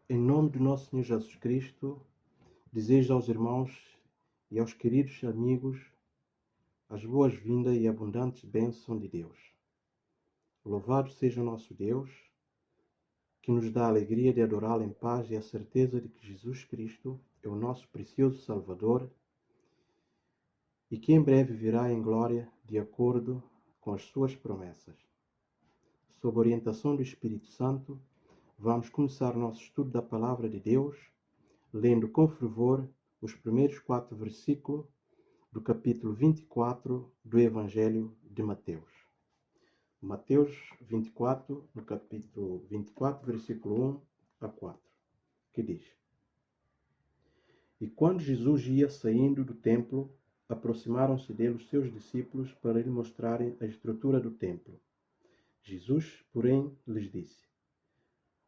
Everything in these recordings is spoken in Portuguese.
Em nome do nosso Senhor Jesus Cristo, desejo aos irmãos e aos queridos amigos as boas-vindas e abundantes bênçãos de Deus. Louvado seja o nosso Deus, que nos dá a alegria de adorá-lo em paz e a certeza de que Jesus Cristo é o nosso precioso Salvador e que em breve virá em glória de acordo com as suas promessas. Sob a orientação do Espírito Santo, vamos começar o nosso estudo da Palavra de Deus, lendo com fervor os primeiros 4 versículos do capítulo 24 do Evangelho de Mateus. Mateus 24, no capítulo 24, versículo 1 a 4, que diz: E quando Jesus ia saindo do templo, aproximaram-se dele os seus discípulos para lhe mostrarem a estrutura do templo. Jesus, porém, lhes disse: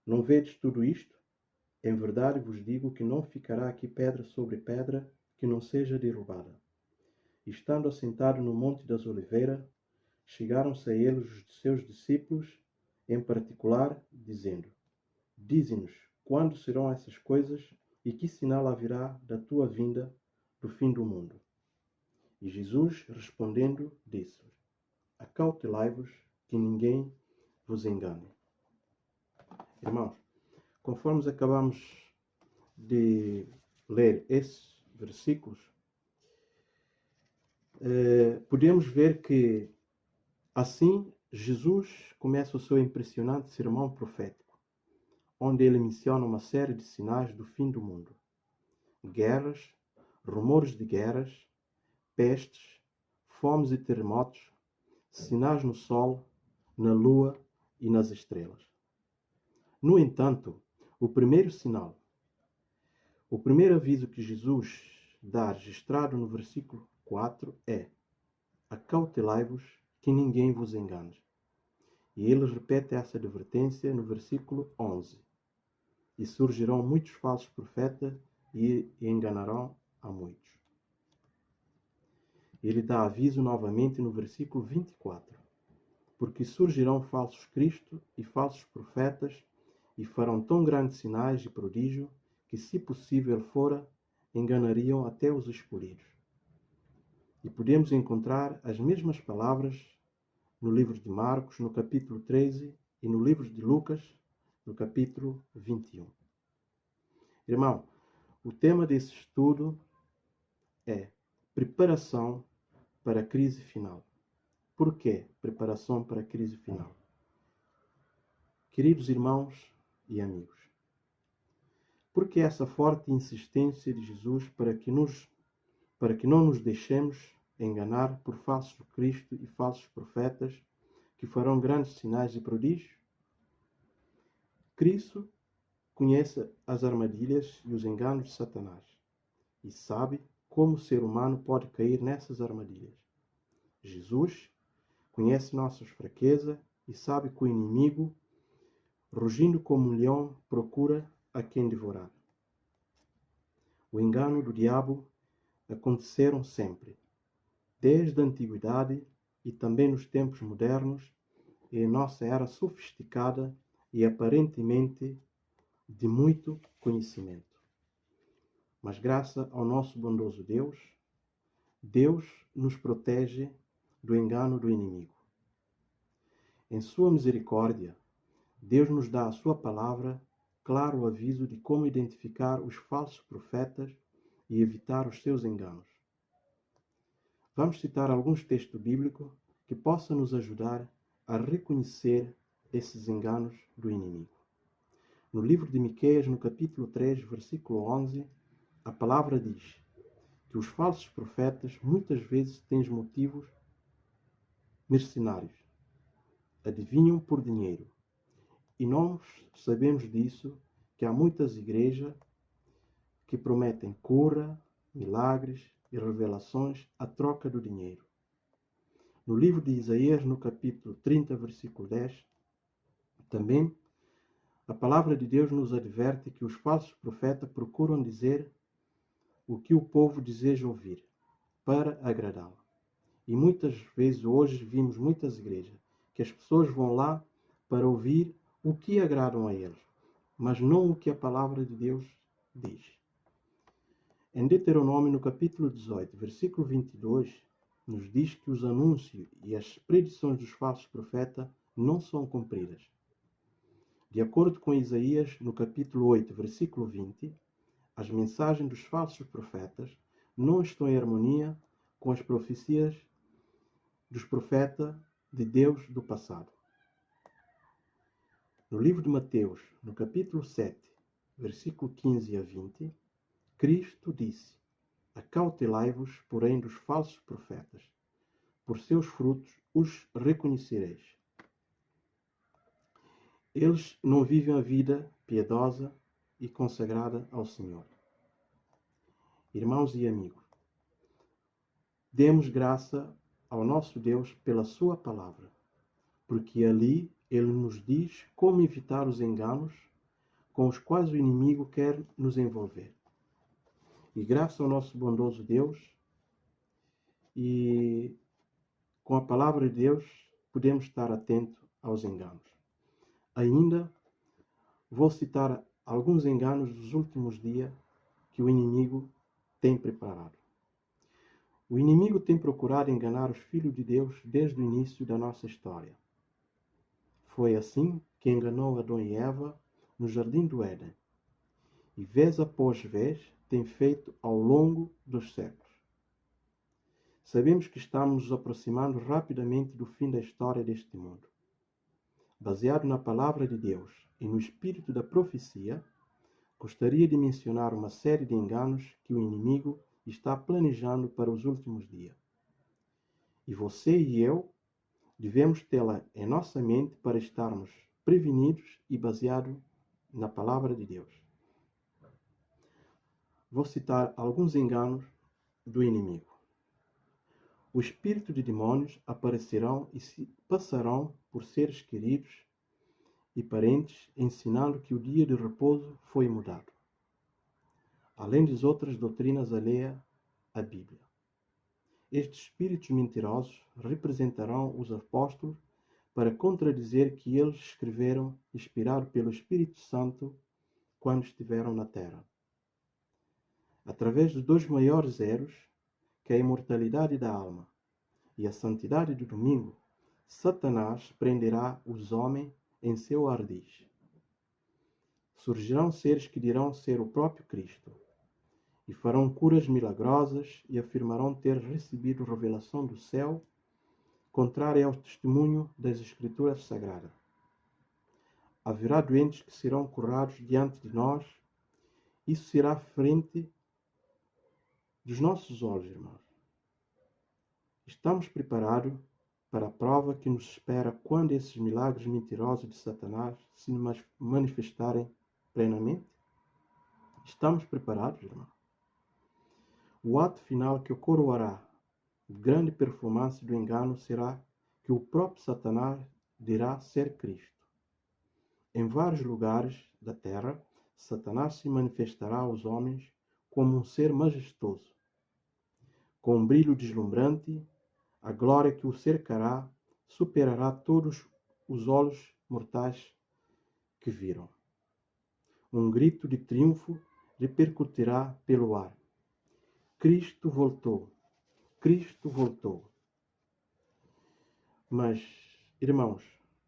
Não vedes tudo isto? Em verdade vos digo que não ficará aqui pedra sobre pedra que não seja derrubada. E estando assentado no Monte das Oliveiras, chegaram-se a ele os seus discípulos, em particular, dizendo: Dize-nos, quando serão essas coisas e que sinal haverá da tua vinda do fim do mundo? E Jesus, respondendo, disse-lhes: Acautelai-vos que ninguém vos engane. Irmãos, conforme acabamos de ler esses versículos, podemos ver que assim Jesus começa o seu impressionante sermão profético, onde ele menciona uma série de sinais do fim do mundo: guerras, rumores de guerras, pestes, fomes e terremotos, sinais no sol, na lua e nas estrelas. No entanto, o primeiro sinal, o primeiro aviso que Jesus dá registrado no versículo 4 é: Acautelai-vos que ninguém vos engane. E ele repete essa advertência no versículo 11. E surgirão muitos falsos profetas e enganarão a muitos. Ele dá aviso novamente no versículo 24. Porque surgirão falsos cristos e falsos profetas e farão tão grandes sinais e prodígios que, se possível fora, enganariam até os escolhidos. E podemos encontrar as mesmas palavras no livro de Marcos, no capítulo 13, e no livro de Lucas, no capítulo 21. Irmão, o tema desse estudo é preparação para a crise final. Por que preparação para a crise final? Queridos irmãos e amigos, por que essa forte insistência de Jesus para que não nos deixemos enganar por falsos cristos e falsos profetas que farão grandes sinais e prodígios? Cristo conhece as armadilhas e os enganos de Satanás e sabe como o ser humano pode cair nessas armadilhas. Jesus conhece nossas fraquezas e sabe que o inimigo, rugindo como um leão, procura a quem devorar. O engano do diabo aconteceram sempre, desde a antiguidade e também nos tempos modernos e em nossa era sofisticada e aparentemente de muito conhecimento. Mas graças ao nosso bondoso Deus, Deus nos protege do engano do inimigo. Em sua misericórdia, Deus nos dá a sua palavra, claro aviso de como identificar os falsos profetas e evitar os seus enganos. Vamos citar alguns textos bíblicos que possam nos ajudar a reconhecer esses enganos do inimigo. No livro de Miqueias, no capítulo 3, versículo 11, a palavra diz que os falsos profetas muitas vezes têm motivos mercenários, adivinham por dinheiro. E nós sabemos disso, que há muitas igrejas que prometem cura, milagres e revelações à troca do dinheiro. No livro de Isaías, no capítulo 30, versículo 10, também a palavra de Deus nos adverte que os falsos profetas procuram dizer o que o povo deseja ouvir, para agradá-lo. E muitas vezes hoje vimos muitas igrejas que as pessoas vão lá para ouvir o que agradam a eles, mas não o que a palavra de Deus diz. Em Deuteronômio, no capítulo 18, versículo 22, nos diz que os anúncios e as predições dos falsos profetas não são cumpridas. De acordo com Isaías, no capítulo 8, versículo 20, as mensagens dos falsos profetas não estão em harmonia com as profecias dos profetas de Deus do passado. No livro de Mateus, no capítulo 7, versículo 15 a 20, Cristo disse: Acautelai-vos, porém, dos falsos profetas. Por seus frutos os reconhecereis. Eles não vivem a vida piedosa e consagrada ao Senhor. Irmãos e amigos, demos graça ao nosso Deus pela sua palavra, porque ali Ele nos diz como evitar os enganos com os quais o inimigo quer nos envolver. E graças ao nosso bondoso Deus e com a palavra de Deus podemos estar atentos aos enganos. Ainda vou citar alguns enganos dos últimos dias que o inimigo tem preparado. O inimigo tem procurado enganar os filhos de Deus desde o início da nossa história. Foi assim que enganou Adão e Eva no jardim do Éden. E vez após vez tem feito ao longo dos séculos. Sabemos que estamos nos aproximando rapidamente do fim da história deste mundo. Baseado na palavra de Deus e no espírito da profecia, gostaria de mencionar uma série de enganos que o inimigo está planejando para os últimos dias. E você e eu devemos tê-la em nossa mente para estarmos prevenidos e baseados na palavra de Deus. Vou citar alguns enganos do inimigo. O espírito de demônios aparecerão e se passarão por seres queridos e parentes, ensinando que o dia de repouso foi mudado, além das outras doutrinas alheias à Bíblia. Estes espíritos mentirosos representarão os apóstolos para contradizer que eles escreveram, inspirados pelo Espírito Santo, quando estiveram na terra. Através dos dois maiores erros, que é a imortalidade da alma e a santidade do domingo, Satanás prenderá os homens em seu ardis. Surgirão seres que dirão ser o próprio Cristo e farão curas milagrosas e afirmarão ter recebido revelação do céu, contrária ao testemunho das Escrituras Sagradas. Haverá doentes que serão curados diante de nós. Isso será frente dos nossos olhos, irmãos. Estamos preparados para a prova que nos espera quando esses milagres mentirosos de Satanás se manifestarem plenamente? Estamos preparados, irmão? O ato final que coroará a grande performance do engano será que o próprio Satanás dirá ser Cristo. Em vários lugares da terra, Satanás se manifestará aos homens como um ser majestoso, com um brilho deslumbrante. A glória que o cercará superará todos os olhos mortais que viram. Um grito de triunfo repercutirá pelo ar. Cristo voltou! Cristo voltou! Mas, irmãos,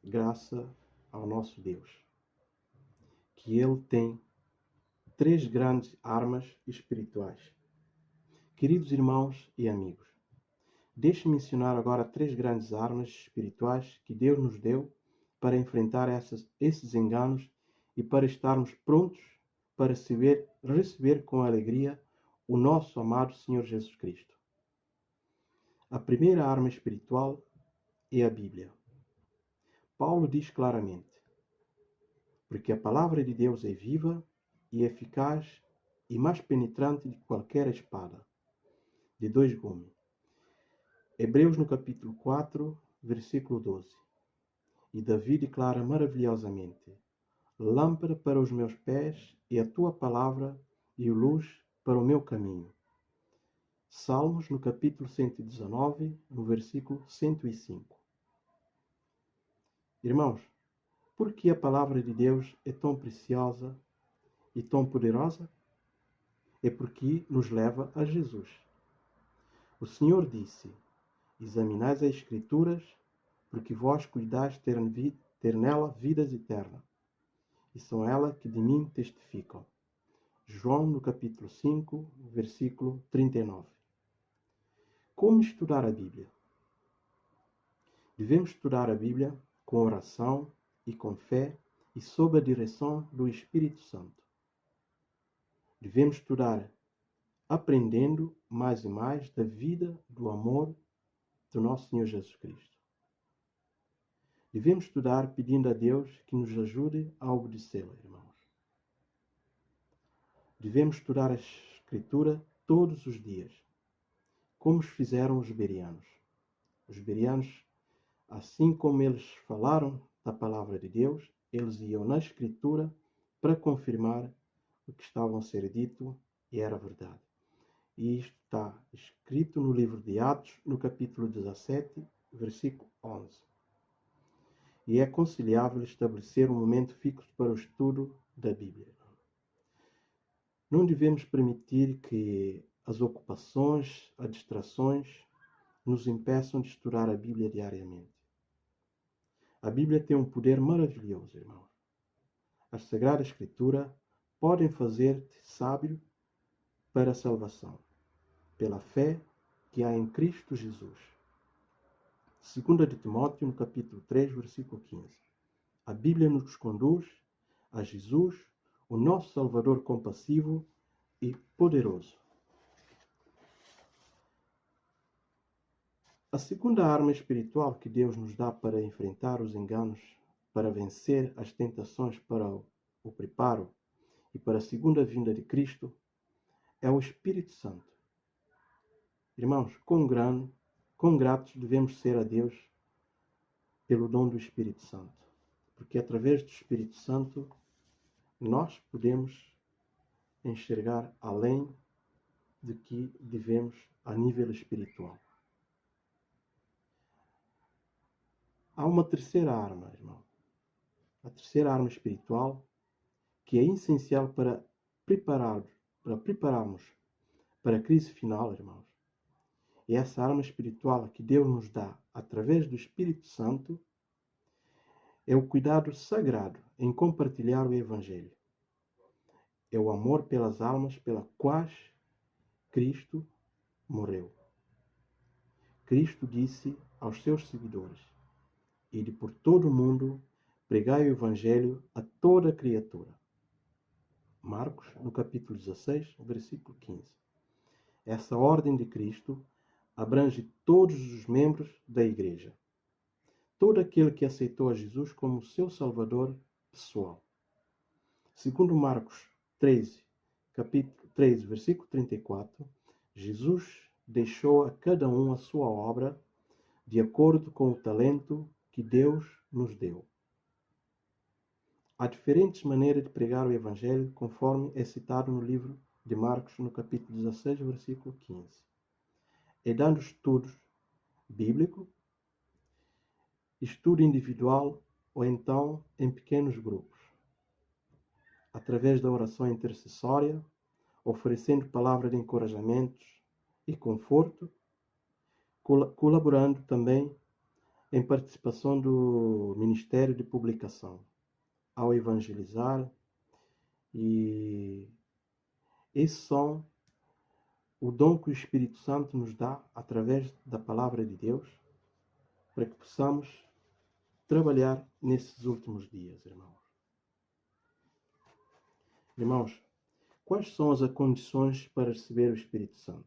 graças ao nosso Deus, que Ele tem 3 grandes armas espirituais. Queridos irmãos e amigos, deixe-me mencionar agora 3 grandes armas espirituais que Deus nos deu para enfrentar esses enganos e para estarmos prontos para receber com alegria o nosso amado Senhor Jesus Cristo. A primeira arma espiritual é a Bíblia. Paulo diz claramente: porque a palavra de Deus é viva e eficaz e mais penetrante de qualquer espada, de 2 gumes. Hebreus no capítulo 4, versículo 12. E Davi declara maravilhosamente: lâmpada para os meus pés é a tua palavra e luz para o meu caminho. Salmos no capítulo 119, no versículo 105. Irmãos, Porque a palavra de Deus é tão preciosa e tão poderosa? É porque nos leva a Jesus. O Senhor disse: examinais as Escrituras, porque vós cuidais ter nela vidas eternas, e são elas que de mim testificam. João, no capítulo 5, versículo 39. Como estudar a Bíblia? Devemos estudar a Bíblia com oração e com fé e sob a direção do Espírito Santo. Devemos estudar aprendendo mais e mais da vida, do amor do nosso Senhor Jesus Cristo. Devemos estudar pedindo a Deus que nos ajude a obedecê-la, irmãos. Devemos estudar a Escritura todos os dias, como fizeram os bereanos. Os bereanos, assim como eles falaram da palavra de Deus, eles iam na Escritura para confirmar o que estava a ser dito e era verdade. E isto está escrito no livro de Atos, no capítulo 17, versículo 11. E é aconselhável estabelecer um momento fixo para o estudo da Bíblia. Não devemos permitir que as ocupações, as distrações, nos impeçam de estudar a Bíblia diariamente. A Bíblia tem um poder maravilhoso, irmãos. As Sagradas Escrituras podem fazer-te sábio para a salvação, pela fé que há em Cristo Jesus. 2 de Timóteo, no capítulo 3, versículo 15. A Bíblia nos conduz a Jesus, o nosso Salvador compassivo e poderoso. A segunda arma espiritual que Deus nos dá para enfrentar os enganos, para vencer as tentações para o preparo e para a segunda vinda de Cristo, é o Espírito Santo. Irmãos, quão gratos devemos ser a Deus pelo dom do Espírito Santo. Porque através do Espírito Santo nós podemos enxergar além do que devemos a nível espiritual. Há uma terceira arma, irmão. A terceira arma espiritual que é essencial para prepararmos para a crise final, irmãos. E essa arma espiritual que Deus nos dá através do Espírito Santo é o cuidado sagrado em compartilhar o Evangelho. É o amor pelas almas pelas quais Cristo morreu. Cristo disse aos seus seguidores: ide por todo o mundo, pregai o Evangelho a toda criatura. Marcos, no capítulo 16, versículo 15. Essa ordem de Cristo abrange todos os membros da Igreja. Todo aquele que aceitou a Jesus como seu Salvador pessoal. Segundo Marcos 13, capítulo 13, versículo 34, Jesus deixou a cada um a sua obra de acordo com o talento que Deus nos deu. Há diferentes maneiras de pregar o Evangelho, conforme é citado no livro de Marcos, no capítulo 16, versículo 15. É dando estudos bíblicos, estudo individual ou então em pequenos grupos, através da oração intercessória, oferecendo palavras de encorajamento e conforto, colaborando também em participação do Ministério de Publicação, ao evangelizar. E esses são o dom que o Espírito Santo nos dá através da Palavra de Deus, para que possamos trabalhar nesses últimos dias, irmãos. Irmãos, quais são as condições para receber o Espírito Santo?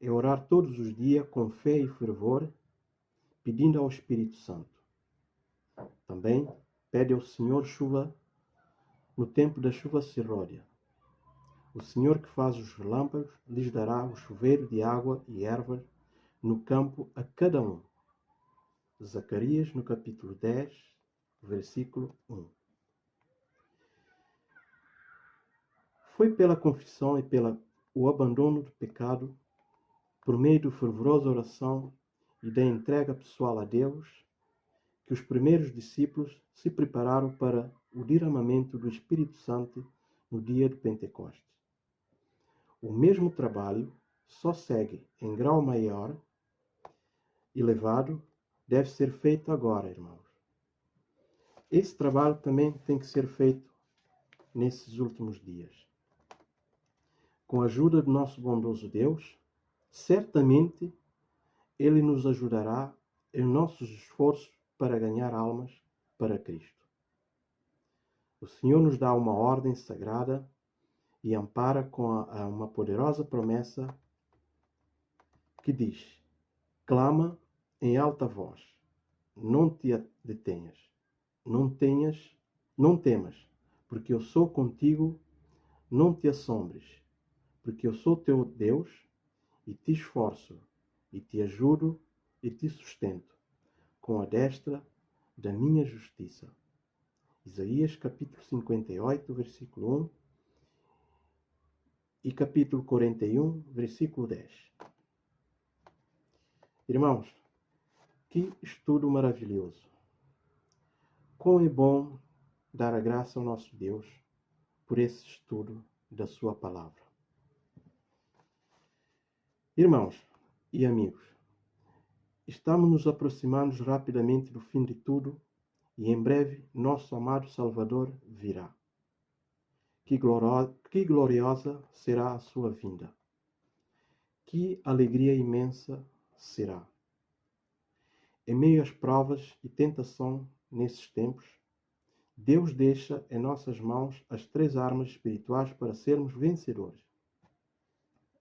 É orar todos os dias com fé e fervor, pedindo ao Espírito Santo. Também pede ao Senhor chuva no tempo da chuva serródia. O Senhor que faz os relâmpagos lhes dará o chuveiro de água e ervas no campo a cada um. Zacarias, no capítulo 10, versículo 1. Foi pela confissão e pelo abandono do pecado, por meio da fervorosa oração e da entrega pessoal a Deus, que os primeiros discípulos se prepararam para o derramamento do Espírito Santo no dia de Pentecostes. O mesmo trabalho só segue em grau maior, elevado, deve ser feito agora, irmãos. Esse trabalho também tem que ser feito nesses últimos dias. Com a ajuda do nosso bondoso Deus, certamente Ele nos ajudará em nossos esforços para ganhar almas para Cristo. O Senhor nos dá uma ordem sagrada e ampara com uma poderosa promessa que diz: clama em alta voz, não te detenhas, não temas, porque eu sou contigo, não te assombres, porque eu sou teu Deus e te esforço, e te ajudo e te sustento com a destra da minha justiça. Isaías capítulo 58, versículo 1 e capítulo 41, versículo 10. Irmãos, que estudo maravilhoso! Como é bom dar a graça ao nosso Deus por esse estudo da sua palavra. Irmãos e amigos, estamos nos aproximando rapidamente do fim de tudo e em breve nosso amado Salvador virá. Que gloriosa será a sua vinda. Que alegria imensa será. Em meio às provas e tentação nesses tempos, Deus deixa em nossas mãos as 3 armas espirituais para sermos vencedores.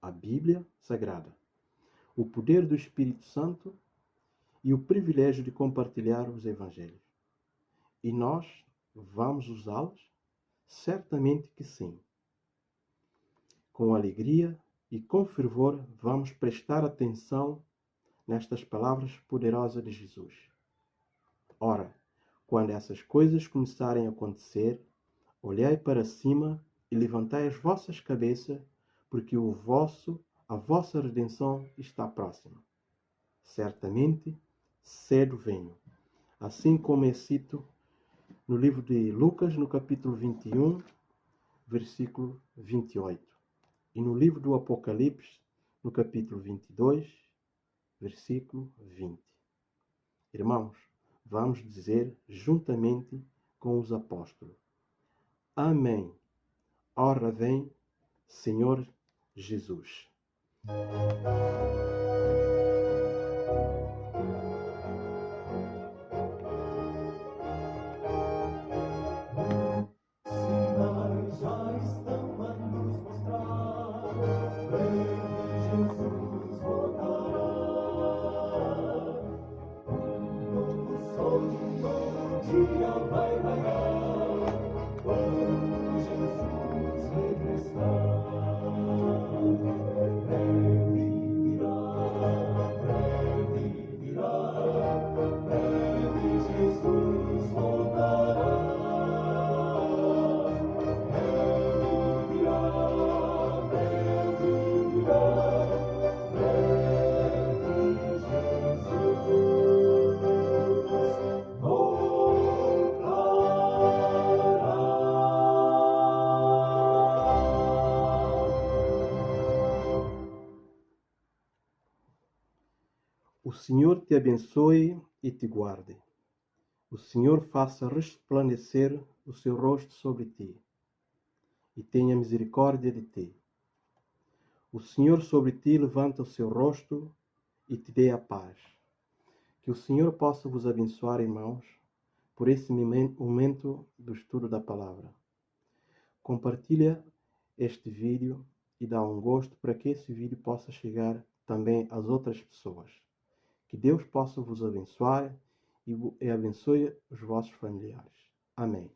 A Bíblia Sagrada, o poder do Espírito Santo e o privilégio de compartilhar os Evangelhos. E nós vamos usá-los? Certamente que sim. Com alegria e com fervor vamos prestar atenção nestas palavras poderosas de Jesus. Ora, quando essas coisas começarem a acontecer, olhai para cima e levantai as vossas cabeças, porque a vossa redenção está próxima. Certamente, cedo venho. Assim como é cito no livro de Lucas, no capítulo 21, versículo 28. E no livro do Apocalipse, no capítulo 22, versículo 20. Irmãos, vamos dizer juntamente com os apóstolos: Amém. Ora vem, Senhor Jesus. Vai raiar quando Jesus regressar. Breve Jesus voltará. Breve O Senhor te abençoe e te guarde. O Senhor faça resplandecer o seu rosto sobre ti e tenha misericórdia de ti. O Senhor sobre ti levanta o seu rosto e te dê a paz. Que o Senhor possa vos abençoar, irmãos, por esse momento do estudo da palavra. Compartilha este vídeo e dá um gosto para que esse vídeo possa chegar também às outras pessoas. Que Deus possa vos abençoar e abençoe os vossos familiares. Amém.